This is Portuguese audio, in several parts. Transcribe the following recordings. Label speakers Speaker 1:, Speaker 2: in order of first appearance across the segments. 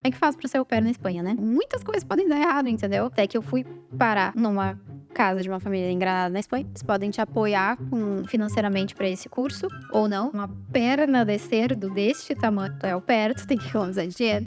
Speaker 1: É que faz pra ser au pair na Espanha, né? Muitas coisas podem dar errado, entendeu? Até que eu fui parar numa casa de uma família em Granada, na Espanha. Eles podem te apoiar financeiramente pra esse curso, ou não. Uma perna de cerdo deste tamanho, tu é au pair, tu tem que economizar dinheiro.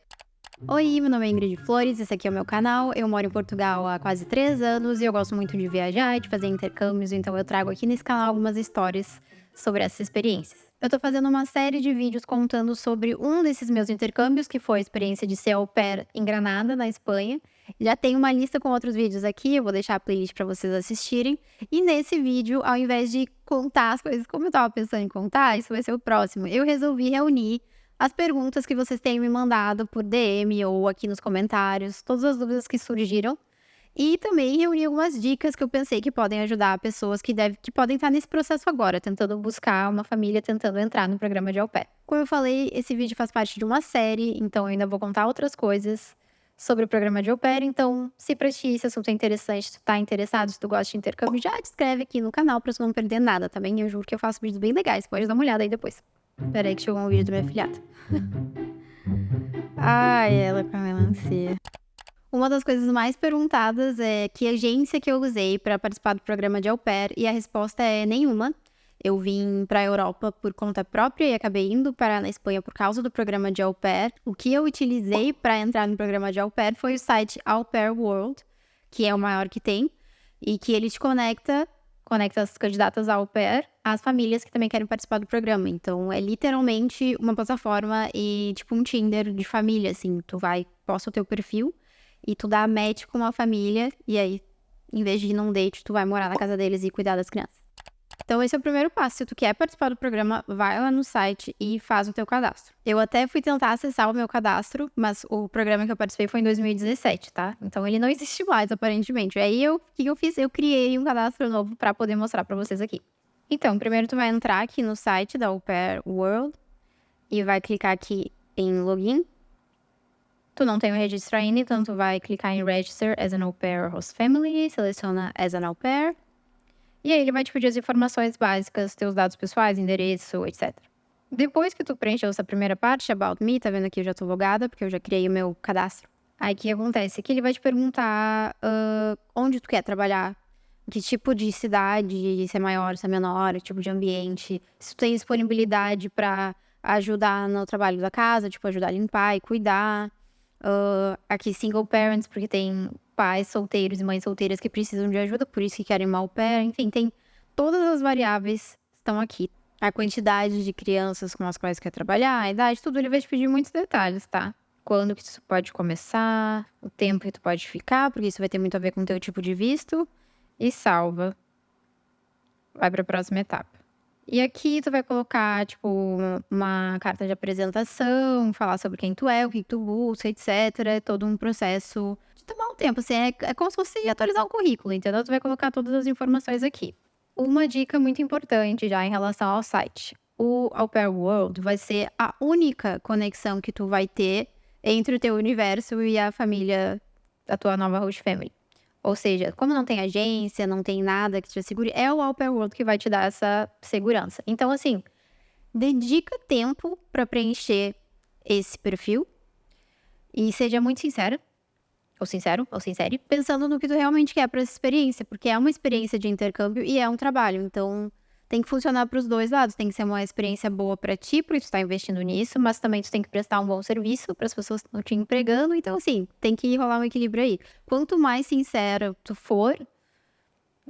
Speaker 1: Oi, meu nome é Ingrid Flores, esse aqui é o meu canal. Eu moro em Portugal há quase 3 anos e eu gosto muito de viajar e de fazer intercâmbios, então eu trago aqui nesse canal algumas histórias sobre essas experiências. Eu tô fazendo uma série de vídeos contando sobre um desses meus intercâmbios, que foi a experiência de ser au pair em Granada, na Espanha. Já tem uma lista com outros vídeos aqui, eu vou deixar a playlist para vocês assistirem. E nesse vídeo, ao invés de contar as coisas como eu tava pensando em contar, isso vai ser o próximo. Eu resolvi reunir as perguntas que vocês têm me mandado por DM ou aqui nos comentários, todas as dúvidas que surgiram. E também reunir algumas dicas que eu pensei que podem ajudar pessoas que podem estar nesse processo agora, tentando buscar uma família, tentando entrar no programa de au pair. Como eu falei, esse vídeo faz parte de uma série, então eu ainda vou contar outras coisas sobre o programa de au pair. Então, se pra ti esse assunto é interessante, se tu tá interessado, se tu gosta de intercâmbio, já te inscreve aqui no canal pra tu não perder nada, tá bem? Eu juro que eu faço vídeos bem legais, pode dar uma olhada aí depois. Peraí que chegou um vídeo da minha filhada. Ai, ela com a melancia. Uma das coisas mais perguntadas é que agência que eu usei para participar do programa de au pair, e a resposta é nenhuma. Eu vim para a Europa por conta própria e acabei indo parar na Espanha por causa do programa de au pair. O que eu utilizei para entrar no programa de au pair foi o site Au Pair World, que é o maior que tem, e que ele te conecta as candidatas au pair às famílias que também querem participar do programa. Então, é literalmente uma plataforma e tipo um Tinder de família, assim. Tu vai, posta o teu perfil e tu dá match com uma família, e aí, em vez de ir num date, tu vai morar na casa deles e cuidar das crianças. Então, esse é o primeiro passo. Se tu quer participar do programa, vai lá no site e faz o teu cadastro. Eu até fui tentar acessar o meu cadastro, mas o programa que eu participei foi em 2017, tá? Então, ele não existe mais, aparentemente. Aí, o que eu fiz? Eu criei um cadastro novo para poder mostrar para vocês aqui. Então, primeiro tu vai entrar aqui no site da Au Pair World e vai clicar aqui em Login. Tu não tem o registro ainda, então tu vai clicar em Register as an Au Pair Host Family, seleciona as an Au Pair. E aí ele vai te pedir as informações básicas, teus dados pessoais, endereço, etc. Depois que tu preencheu essa primeira parte, About Me, tá vendo aqui, eu já tô logada, porque eu já criei o meu cadastro. Aí o que acontece? Aqui ele vai te perguntar onde tu quer trabalhar, que tipo de cidade, se é maior, se é menor, tipo de ambiente, se tu tem disponibilidade para ajudar no trabalho da casa, tipo ajudar a limpar e cuidar. Aqui single parents, porque tem pais solteiros e mães solteiras que precisam de ajuda, por isso que querem uma au pair. Enfim, tem todas as variáveis estão aqui. A quantidade de crianças com as quais quer trabalhar, a idade, tudo ele vai te pedir muitos detalhes, tá? Quando que tu pode começar, o tempo que tu pode ficar, porque isso vai ter muito a ver com o teu tipo de visto. E salva. Vai para a próxima etapa. E aqui tu vai colocar, tipo, uma carta de apresentação, falar sobre quem tu é, o que tu busca, etc. É todo um processo de tomar um tempo, assim, é como se fosse atualizar o currículo, entendeu? Tu vai colocar todas as informações aqui. Uma dica muito importante já em relação ao site. O Au Pair World vai ser a única conexão que tu vai ter entre o teu universo e a família da tua nova host family. Ou seja, como não tem agência, não tem nada que te assegure, é o Au Pair World que vai te dar essa segurança. Então, assim, dedica tempo para preencher esse perfil e seja muito sincera, ou sincero, ou sincere, pensando no que tu realmente quer para essa experiência, porque é uma experiência de intercâmbio e é um trabalho. Então, tem que funcionar para os dois lados. Tem que ser uma experiência boa para ti, porque tu está investindo nisso, mas também tu tem que prestar um bom serviço para as pessoas que estão te empregando. Então, assim, tem que rolar um equilíbrio aí. Quanto mais sincera tu for,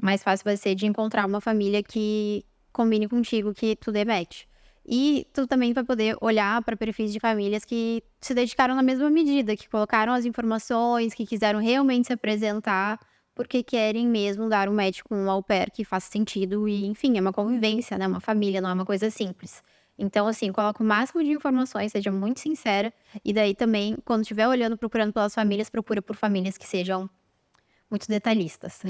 Speaker 1: mais fácil vai ser de encontrar uma família que combine contigo, que tu dê match. E tu também vai poder olhar para perfis de famílias que se dedicaram na mesma medida, que colocaram as informações, que quiseram realmente se apresentar, porque querem mesmo dar um match com um au pair que faça sentido e, enfim, é uma convivência, né? Uma família, não é uma coisa simples. Então, assim, coloca o máximo de informações, seja muito sincera. E daí também, quando estiver olhando, procurando pelas famílias, procura por famílias que sejam muito detalhistas.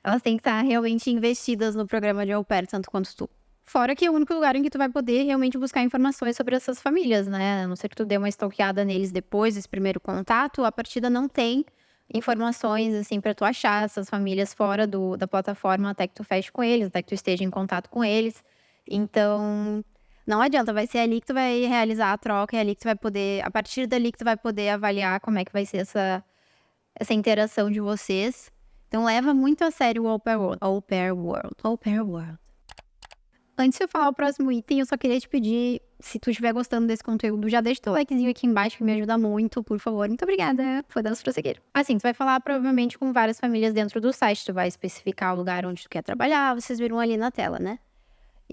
Speaker 1: Elas têm que estar realmente investidas no programa de au pair, tanto quanto tu. Fora que é o único lugar em que tu vai poder realmente buscar informações sobre essas famílias, né? A não ser que tu dê uma stalkeada neles depois desse primeiro contato, a partida não tem informações, assim, pra tu achar essas famílias fora da plataforma até que tu feche com eles, até que tu esteja em contato com eles. Então, Não adianta, vai ser ali que tu vai realizar a troca, é ali que tu vai poder, a partir dali que tu vai poder avaliar como é que vai ser essa interação de vocês. Então leva muito a sério o Au Pair World. Au Pair World. Au Pair World. Antes de eu falar o próximo item, eu só queria te pedir, se tu estiver gostando desse conteúdo, já deixa teu likezinho aqui embaixo, que me ajuda muito, por favor. Muito obrigada. Podemos prosseguir. Assim, tu vai falar provavelmente com várias famílias dentro do site, tu vai especificar o lugar onde tu quer trabalhar, vocês viram ali na tela, né?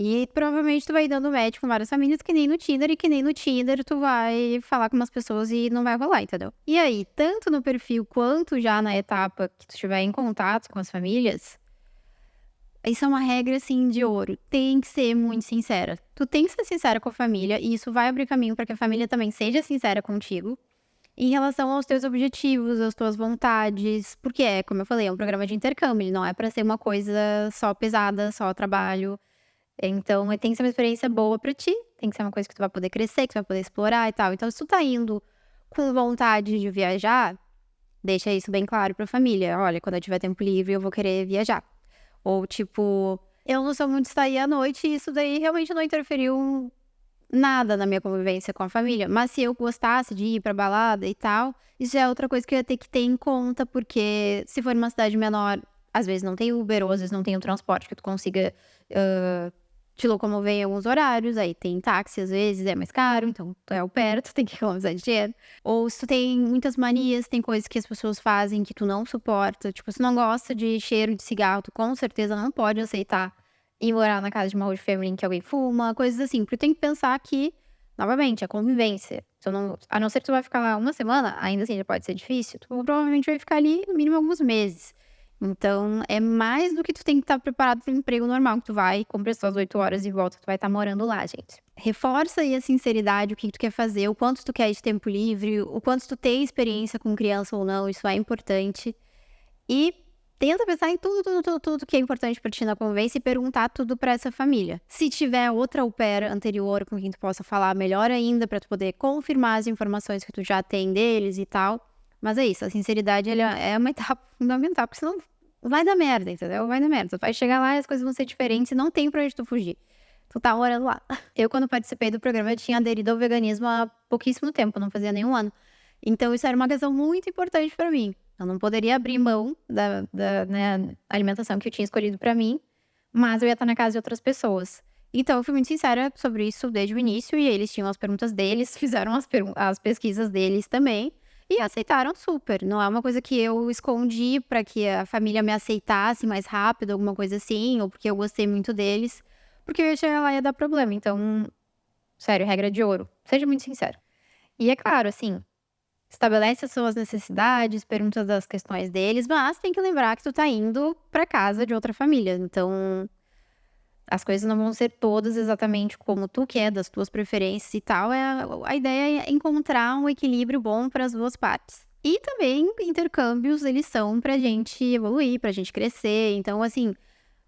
Speaker 1: E provavelmente tu vai ir dando match com várias famílias, que nem no Tinder, e que nem no Tinder tu vai falar com umas pessoas e não vai rolar, entendeu? E aí, tanto no perfil quanto já na etapa que tu estiver em contato com as famílias, isso é uma regra, assim, de ouro. Tem que ser muito sincera. Tu tem que ser sincera com a família, e isso vai abrir caminho para que a família também seja sincera contigo em relação aos teus objetivos, às tuas vontades, porque como eu falei, é um programa de intercâmbio, ele não é para ser uma coisa só pesada, só trabalho. Então, tem que ser uma experiência boa pra ti, tem que ser uma coisa que tu vai poder crescer, que tu vai poder explorar e tal. Então, se tu tá indo com vontade de viajar, deixa isso bem claro pra família. Olha, quando eu tiver tempo livre, eu vou querer viajar. Ou, tipo, eu não sou muito de sair à noite e isso daí realmente não interferiu nada na minha convivência com a família. Mas se eu gostasse de ir pra balada e tal, isso já é outra coisa que eu ia ter que ter em conta, porque se for numa cidade menor, às vezes não tem Uber, ou às vezes não tem o transporte que tu consiga te locomover em alguns horários, aí tem táxi, às vezes é mais caro, então tu é au pair, tu tem que economizar dinheiro. Ou se tu tem muitas manias, tem coisas que as pessoas fazem que tu não suporta, tipo, se tu não gosta de cheiro de cigarro, tu com certeza não pode aceitar ir morar na casa de uma host family em que alguém fuma, coisas assim, porque tem que pensar que, novamente, a convivência, a não ser que tu vai ficar lá uma semana, ainda assim já pode ser difícil, tu provavelmente vai ficar ali no mínimo alguns meses. Então, é mais do que tu tem que estar preparado para o emprego normal, que tu vai, cumpre as tuas 8 horas e volta, tu vai estar morando lá, gente. Reforça aí a sinceridade, o que tu quer fazer, o quanto tu quer de tempo livre, o quanto tu tem experiência com criança ou não, isso é importante. E tenta pensar em tudo que é importante pra ti na convivência e perguntar tudo pra essa família. Se tiver outra au pair anterior com quem tu possa falar, melhor ainda, pra tu poder confirmar as informações que tu já tem deles e tal. Mas é isso, a sinceridade é uma etapa fundamental, porque senão vai dar merda, entendeu? Vai dar merda. Tu vai chegar lá e as coisas vão ser diferentes e não tem pra onde tu fugir. Tu tá morando lá. Eu, quando participei do programa, eu tinha aderido ao veganismo há pouquíssimo tempo, não fazia nenhum ano. Então, isso era uma questão muito importante pra mim. Eu não poderia abrir mão da né, alimentação que eu tinha escolhido pra mim, mas eu ia estar na casa de outras pessoas. Então, eu fui muito sincera sobre isso desde o início, e eles tinham as perguntas deles, fizeram as pesquisas deles também, e aceitaram super. Não é uma coisa que eu escondi pra que a família me aceitasse mais rápido, alguma coisa assim, ou porque eu gostei muito deles, porque eu ia chegar lá e ia dar problema. Então, sério, regra de ouro. Seja muito sincero. E é claro, assim, estabelece as suas necessidades, pergunta das questões deles, mas tem que lembrar que tu tá indo pra casa de outra família. Então, as coisas não vão ser todas exatamente como tu quer, das tuas preferências e tal. A ideia é encontrar um equilíbrio bom para as duas partes. E também, intercâmbios, eles são pra gente evoluir, pra gente crescer. Então, assim,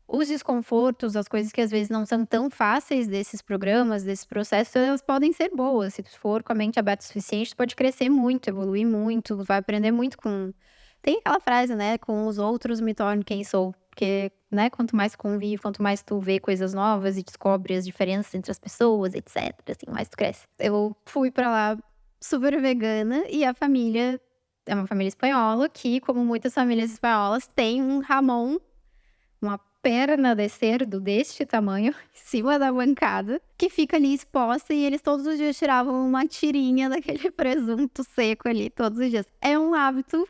Speaker 1: os desconfortos, as coisas que às vezes não são tão fáceis desses programas, desses processos, elas podem ser boas. Se tu for com a mente aberta o suficiente, tu pode crescer muito, evoluir muito, vai aprender muito com... Tem aquela frase, né? Com os outros me torno quem sou. Porque, né, quanto mais convive, quanto mais tu vê coisas novas e descobre as diferenças entre as pessoas, etc, assim, mais tu cresce. Eu fui pra lá super vegana e a família é uma família espanhola que, como muitas famílias espanholas, tem um Ramon, uma perna de cerdo deste tamanho, em cima da bancada, que fica ali exposta, e eles todos os dias tiravam uma tirinha daquele presunto seco ali, todos os dias. É um hábito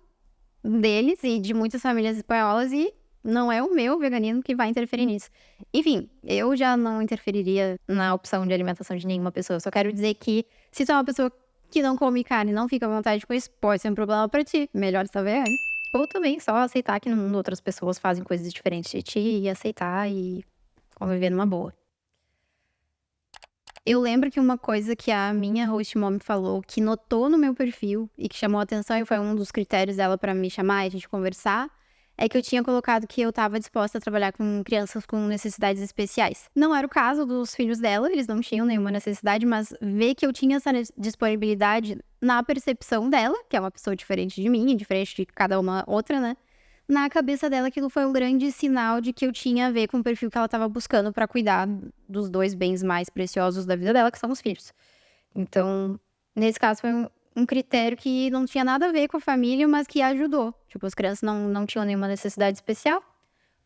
Speaker 1: deles e de muitas famílias espanholas, e não é o meu veganismo que vai interferir nisso. Enfim, eu já não interferiria na opção de alimentação de nenhuma pessoa. Eu só quero dizer que, se tu é uma pessoa que não come carne e não fica à vontade com isso, pode ser um problema pra ti. Melhor saber antes. Ou também só aceitar que no mundo outras pessoas fazem coisas diferentes de ti, e aceitar e conviver numa boa. Eu lembro que uma coisa que a minha host mom falou, que notou no meu perfil e que chamou a atenção, e foi um dos critérios dela pra me chamar e a gente conversar, é que eu tinha colocado que eu tava disposta a trabalhar com crianças com necessidades especiais. Não era o caso dos filhos dela, eles não tinham nenhuma necessidade, mas ver que eu tinha essa disponibilidade na percepção dela, que é uma pessoa diferente de mim, diferente de cada uma outra, né? na cabeça dela aquilo foi um grande sinal de que eu tinha a ver com o perfil que ela estava buscando para cuidar dos 2 bens mais preciosos da vida dela, que são os filhos. Então, nesse caso foi um critério que não tinha nada a ver com a família, mas que ajudou. Tipo, as crianças não tinham nenhuma necessidade especial,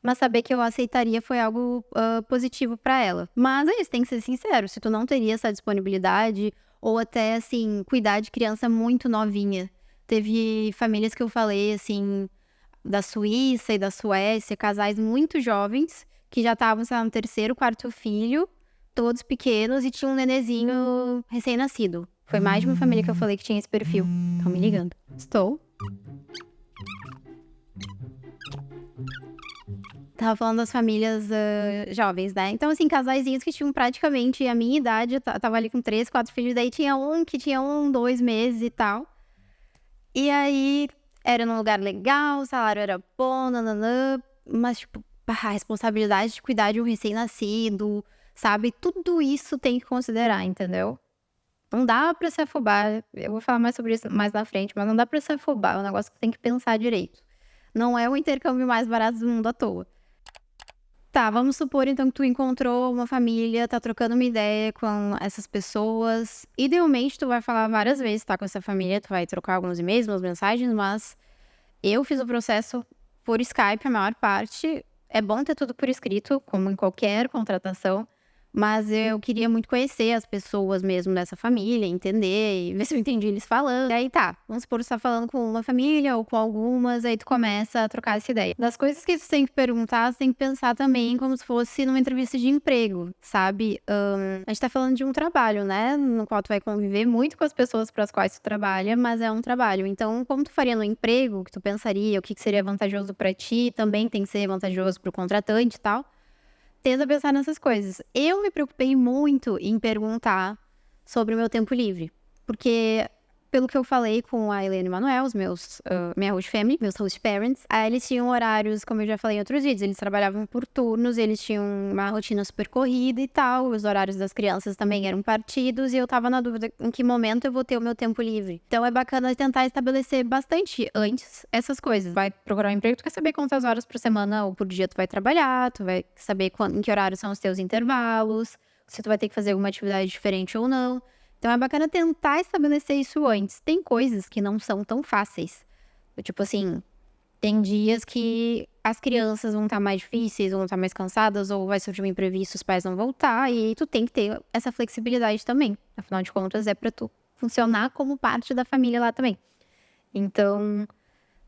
Speaker 1: mas saber que eu aceitaria foi algo, positivo para ela. Mas é isso, tem que ser sincero, se tu não teria essa disponibilidade ou até, assim, cuidar de criança muito novinha. Teve famílias que eu falei, assim, da Suíça e da Suécia, casais muito jovens, que já estavam, sei lá, no 3º, 4º filho, todos pequenos e tinha um nenenzinho recém-nascido. Foi mais de uma família que eu falei que tinha esse perfil. Estão me ligando. Estou. Tava falando das famílias jovens, né? Então, assim, casaizinhos que tinham praticamente a minha idade, eu tava ali com 3, 4 filhos, daí tinha um que tinha 1, 2 meses e tal. E aí, era num lugar legal, o salário era bom, nananã, mas, tipo, a responsabilidade de cuidar de um recém-nascido, sabe? Tudo isso tem que considerar, entendeu? Não dá pra se afobar, eu vou falar mais sobre isso mais na frente, mas não dá pra se afobar, é um negócio que tem que pensar direito. Não é o intercâmbio mais barato do mundo à toa. Tá, vamos supor então que tu encontrou uma família, tá trocando uma ideia com essas pessoas. Idealmente tu vai falar várias vezes, tá, com essa família, tu vai trocar alguns e-mails, umas mensagens, mas eu fiz o processo por Skype a maior parte. É bom ter tudo por escrito, como em qualquer contratação, mas eu queria muito conhecer as pessoas mesmo dessa família, entender e ver se eu entendi eles falando. Aí tá, vamos supor que tu tá falando com uma família ou com algumas, aí tu começa a trocar essa ideia. Das coisas que tu tem que perguntar, tu tem que pensar também como se fosse numa entrevista de emprego, sabe? A gente tá falando de um trabalho, né? No qual tu vai conviver muito com as pessoas para as quais tu trabalha, mas é um trabalho. Então, como tu faria no emprego, o que tu pensaria, o que seria vantajoso para ti, também tem que ser vantajoso pro contratante e tal. Tenta pensar nessas coisas. Eu me preocupei muito em perguntar sobre o meu tempo livre, porque pelo que eu falei com a Helena e o Manuel, minha host family, meus host parents, aí eles tinham horários, como eu já falei em outros vídeos, eles trabalhavam por turnos, eles tinham uma rotina super corrida e tal, os horários das crianças também eram partidos, e eu tava na dúvida em que momento eu vou ter o meu tempo livre. Então é bacana tentar estabelecer bastante antes essas coisas. Vai procurar um emprego, tu quer saber quantas horas por semana ou por dia tu vai trabalhar, tu vai saber em que horário são os teus intervalos, se tu vai ter que fazer alguma atividade diferente ou não. Então é bacana tentar estabelecer isso antes. Tem coisas que não são tão fáceis. Tipo assim, tem dias que as crianças vão estar mais difíceis, vão estar mais cansadas, ou vai surgir um imprevisto, os pais vão voltar, e tu tem que ter essa flexibilidade também. Afinal de contas, é pra tu funcionar como parte da família lá também. Então,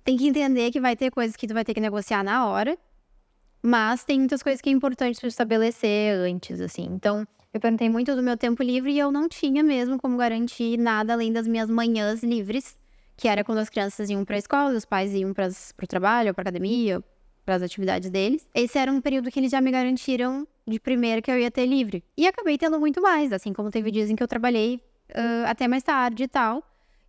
Speaker 1: tem que entender que vai ter coisas que tu vai ter que negociar na hora, mas tem muitas coisas que é importante tu estabelecer antes, assim. Então, eu perguntei muito do meu tempo livre e eu não tinha mesmo como garantir nada além das minhas manhãs livres, que era quando as crianças iam pra escola e os pais iam pro trabalho, ou pra academia, pras atividades deles. Esse era um período que eles já me garantiram de primeira que eu ia ter livre. E acabei tendo muito mais, assim como teve dias em que eu trabalhei até mais tarde e tal.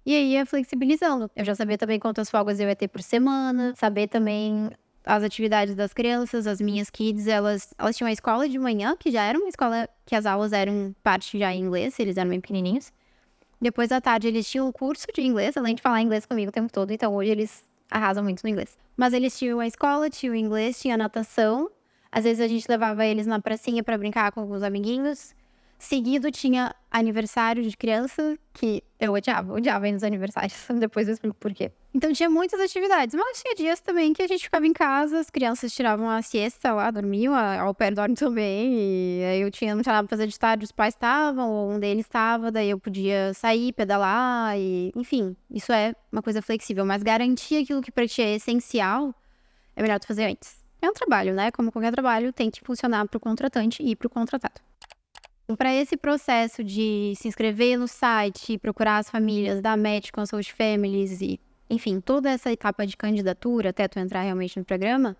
Speaker 1: E aí ia flexibilizando. Eu já sabia também quantas folgas eu ia ter por semana, saber também as atividades das crianças, as minhas kids, elas tinham a escola de manhã, que já era uma escola que as aulas eram parte já em inglês, eles eram bem pequenininhos. Depois da tarde eles tinham um curso de inglês, além de falar inglês comigo o tempo todo, então hoje eles arrasam muito no inglês. Mas eles tinham a escola, tinham o inglês, tinha a natação, às vezes a gente levava eles na pracinha pra brincar com alguns amiguinhos. Seguido tinha aniversário de criança, que eu odiava ir nos aniversários, depois eu explico por quê. Então tinha muitas atividades, mas tinha dias também que a gente ficava em casa, as crianças tiravam a siesta lá, dormiam, a au pair dorme também, e aí não tinha nada pra fazer de tarde, os pais estavam, ou um deles estava, daí eu podia sair, pedalar, e enfim, isso é uma coisa flexível, mas garantir aquilo que pra ti é essencial, é melhor tu fazer antes. É um trabalho, né? Como qualquer trabalho, tem que funcionar pro contratante e pro contratado. Para esse processo de se inscrever no site, procurar as famílias, dar match com as host families e, enfim, toda essa etapa de candidatura até tu entrar realmente no programa,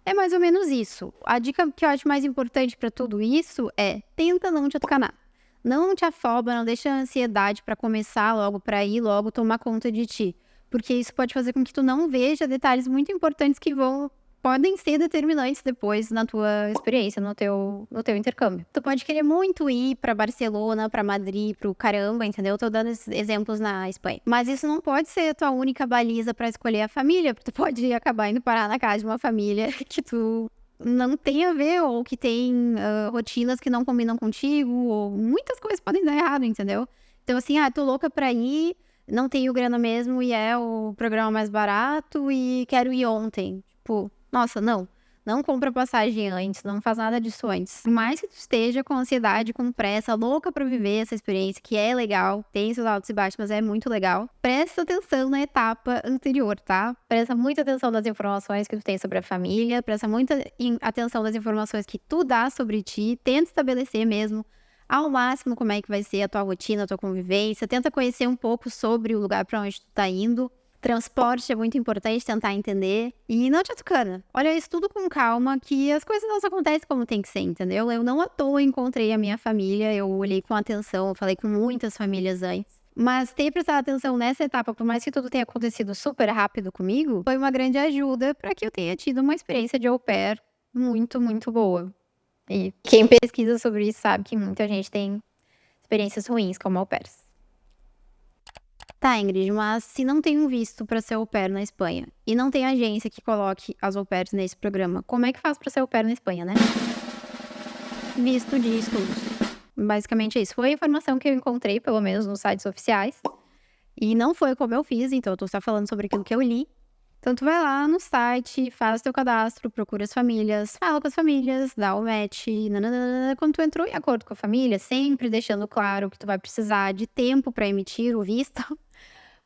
Speaker 1: é mais ou menos isso. A dica que eu acho mais importante para tudo isso é tenta não te atocar. Não te afoba, não deixa a ansiedade para começar logo, para ir logo tomar conta de ti. Porque isso pode fazer com que tu não veja detalhes muito importantes que vão podem ser determinantes depois na tua experiência, no teu intercâmbio. Tu pode querer muito ir pra Barcelona, pra Madrid, pro caramba, entendeu? Tô dando esses exemplos na Espanha. Mas isso não pode ser a tua única baliza pra escolher a família, porque tu pode acabar indo parar na casa de uma família que tu não tem a ver, ou que tem rotinas que não combinam contigo, ou muitas coisas podem dar errado, entendeu? Então, assim, tô louca pra ir, não tenho grana mesmo e é o programa mais barato e quero ir ontem. Tipo, nossa, não. Não compra passagem antes, não faz nada disso antes. Por mais que tu esteja com ansiedade, com pressa, louca pra viver essa experiência, que é legal, tem seus altos e baixos, mas é muito legal, presta atenção na etapa anterior, tá? Presta muita atenção nas informações que tu tem sobre a família, presta muita atenção nas informações que tu dá sobre ti, tenta estabelecer mesmo ao máximo como é que vai ser a tua rotina, a tua convivência, tenta conhecer um pouco sobre o lugar pra onde tu tá indo. Transporte é muito importante, tentar entender. E não te atucana. Olha isso tudo com calma, que as coisas não acontecem como tem que ser, entendeu? Eu não à toa encontrei a minha família, eu olhei com atenção, eu falei com muitas famílias antes. Mas ter prestado atenção nessa etapa, por mais que tudo tenha acontecido super rápido comigo, foi uma grande ajuda para que eu tenha tido uma experiência de au pair muito, muito boa. E quem pesquisa sobre isso sabe que muita gente tem experiências ruins como au pairs. Tá, Ingrid, mas se não tem um visto para ser au pair na Espanha e não tem agência que coloque as au pairs nesse programa, como é que faz para ser au pair na Espanha, né? Visto de estudos. Basicamente é isso. Foi a informação que eu encontrei, pelo menos nos sites oficiais. E não foi como eu fiz, então eu tô só falando sobre aquilo que eu li. Então tu vai lá no site, faz o teu cadastro, procura as famílias, fala com as famílias, dá o match, nananana. Quando tu entrou em acordo com a família, sempre deixando claro que tu vai precisar de tempo para emitir o visto,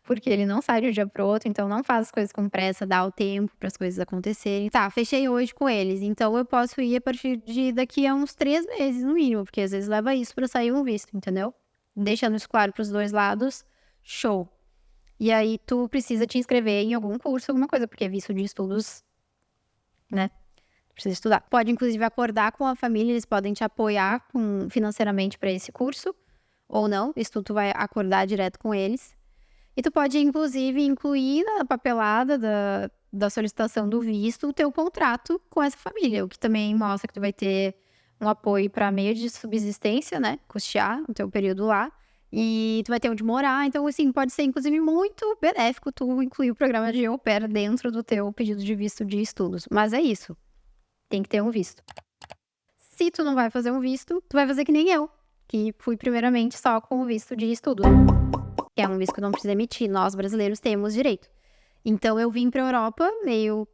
Speaker 1: porque ele não sai de um dia pro outro, então não faz as coisas com pressa, dá o tempo para as coisas acontecerem. Tá, fechei hoje com eles, então eu posso ir a partir de daqui a uns 3 meses no mínimo, porque às vezes leva isso para sair um visto, entendeu? Deixando isso claro pros dois lados, show. E aí tu precisa te inscrever em algum curso, alguma coisa, porque é visto de estudos, né? Precisa estudar. Pode inclusive acordar com a família, eles podem te apoiar financeiramente para esse curso, ou não, isso tu vai acordar direto com eles. E tu pode, inclusive, incluir na papelada da solicitação do visto o teu contrato com essa família, o que também mostra que tu vai ter um apoio para meio de subsistência, né? Custear o teu período lá. E tu vai ter onde morar, então, assim, pode ser, inclusive, muito benéfico tu incluir o programa de au pair dentro do teu pedido de visto de estudos. Mas é isso. Tem que ter um visto. Se tu não vai fazer um visto, tu vai fazer que nem eu, que fui primeiramente só com o visto de estudo, que é um visto que não precisa emitir. Nós, brasileiros, temos direito. Então, eu vim pra Europa meio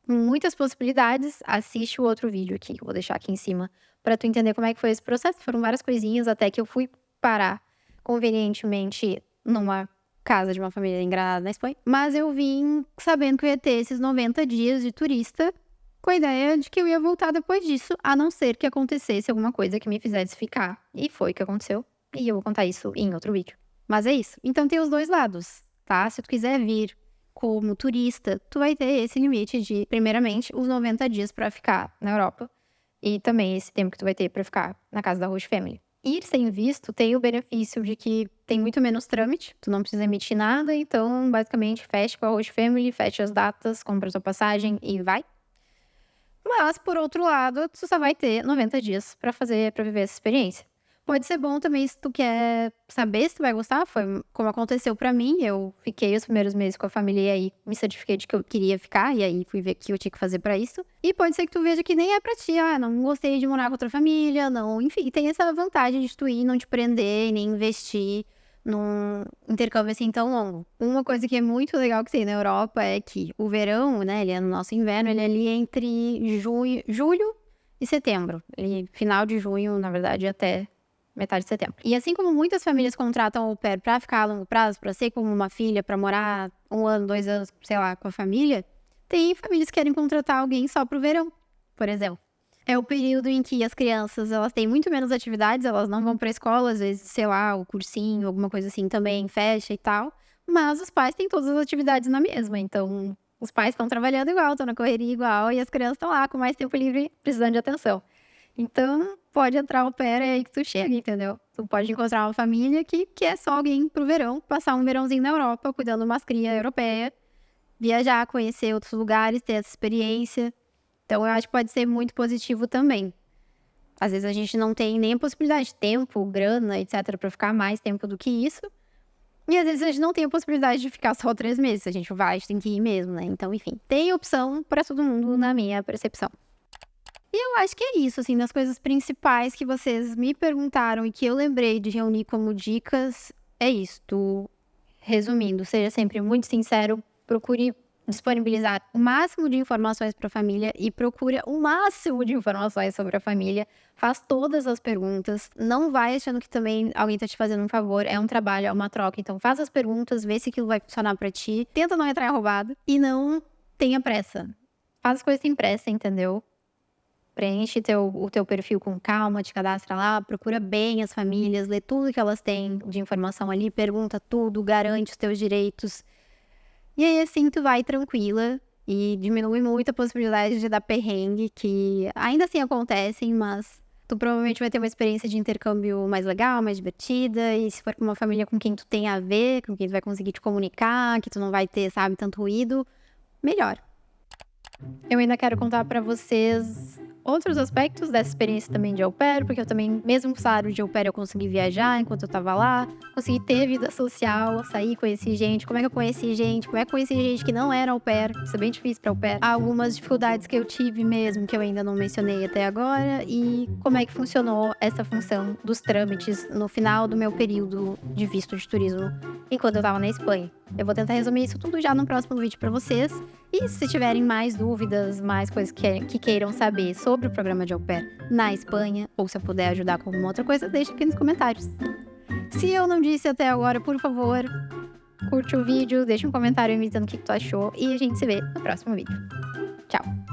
Speaker 1: com muitas possibilidades. Assiste o outro vídeo aqui, que eu vou deixar aqui em cima, pra tu entender como é que foi esse processo. Foram várias coisinhas até que eu fui parar convenientemente numa casa de uma família em Granada, na Espanha. Mas eu vim sabendo que eu ia ter esses 90 dias de turista, com a ideia de que eu ia voltar depois disso, a não ser que acontecesse alguma coisa que me fizesse ficar. E foi o que aconteceu. E eu vou contar isso em outro vídeo. Mas é isso. Então tem os dois lados, tá? Se tu quiser vir como turista, tu vai ter esse limite de, primeiramente, os 90 dias pra ficar na Europa. E também esse tempo que tu vai ter pra ficar na casa da host family. Ir sem visto tem o benefício de que tem muito menos trâmite, tu não precisa emitir nada, então basicamente fecha com a host family, fecha as datas, compra sua passagem e vai. Mas, por outro lado, tu só vai ter 90 dias pra viver essa experiência. Pode ser bom também se tu quer saber se tu vai gostar, foi como aconteceu pra mim, eu fiquei os primeiros meses com a família e aí me certifiquei de que eu queria ficar, e aí fui ver o que eu tinha que fazer pra isso. E pode ser que tu veja que nem é pra ti, não gostei de morar com outra família, não, enfim, tem essa vantagem de tu ir, não te prender e nem investir num intercâmbio assim tão longo. Uma coisa que é muito legal que tem na Europa é que o verão, né, ele é no nosso inverno, ele é ali entre julho e setembro, final de junho, na verdade, até metade de setembro. E assim como muitas famílias contratam au pair pra ficar a longo prazo, pra ser como uma filha, pra morar 1 ano, 2 anos, sei lá, com a família, tem famílias que querem contratar alguém só pro verão, por exemplo. É o período em que as crianças, elas têm muito menos atividades, elas não vão pra escola, às vezes, sei lá, o cursinho, alguma coisa assim também fecha e tal, mas os pais têm todas as atividades na mesma, então os pais estão trabalhando igual, estão na correria igual, e as crianças estão lá com mais tempo livre, precisando de atenção. Então, pode entrar au pair, é aí que tu chega, entendeu? Tu pode encontrar uma família que é só alguém pro verão, passar um verãozinho na Europa, cuidando de umas crias europeias, viajar, conhecer outros lugares, ter essa experiência. Então, eu acho que pode ser muito positivo também. Às vezes a gente não tem nem a possibilidade de tempo, grana, etc, para ficar mais tempo do que isso. E às vezes a gente não tem a possibilidade de ficar só 3 meses. Se a gente vai, a gente tem que ir mesmo, né? Então, enfim, tem opção para todo mundo na minha percepção. E eu acho que é isso, assim, das coisas principais que vocês me perguntaram e que eu lembrei de reunir como dicas, é isso. Resumindo, seja sempre muito sincero, procure disponibilizar o máximo de informações para a família e procure o máximo de informações sobre a família. Faz todas as perguntas. Não vai achando que também alguém tá te fazendo um favor. É um trabalho, é uma troca. Então faz as perguntas, vê se aquilo vai funcionar para ti. Tenta não entrar em roubado e não tenha pressa. Faz as coisas sem pressa, entendeu? Preenche o teu perfil com calma, te cadastra lá, procura bem as famílias, lê tudo que elas têm de informação ali, pergunta tudo, garante os teus direitos. E aí, assim, tu vai tranquila e diminui muito a possibilidade de dar perrengue, que ainda assim acontecem, mas tu provavelmente vai ter uma experiência de intercâmbio mais legal, mais divertida, e se for com uma família com quem tu tem a ver, com quem tu vai conseguir te comunicar, que tu não vai ter, sabe, tanto ruído, melhor. Eu ainda quero contar pra vocês outros aspectos dessa experiência também de au pair, porque eu também, mesmo com salário de au pair, eu consegui viajar enquanto eu tava lá, consegui ter vida social, sair, conheci gente. Como é que eu conheci gente? Como é que eu conheci gente que não era au pair? Isso é bem difícil pra au pair. Há algumas dificuldades que eu tive mesmo, que eu ainda não mencionei até agora, e como é que funcionou essa função dos trâmites no final do meu período de visto de turismo, enquanto eu tava na Espanha. Eu vou tentar resumir isso tudo já no próximo vídeo pra vocês. E se tiverem mais dúvidas, mais coisas que queiram saber sobre o programa de au pair na Espanha, ou se eu puder ajudar com alguma outra coisa, deixa aqui nos comentários. Se eu não disse até agora, por favor, curte o vídeo, deixa um comentário me dizendo o que tu achou e a gente se vê no próximo vídeo. Tchau!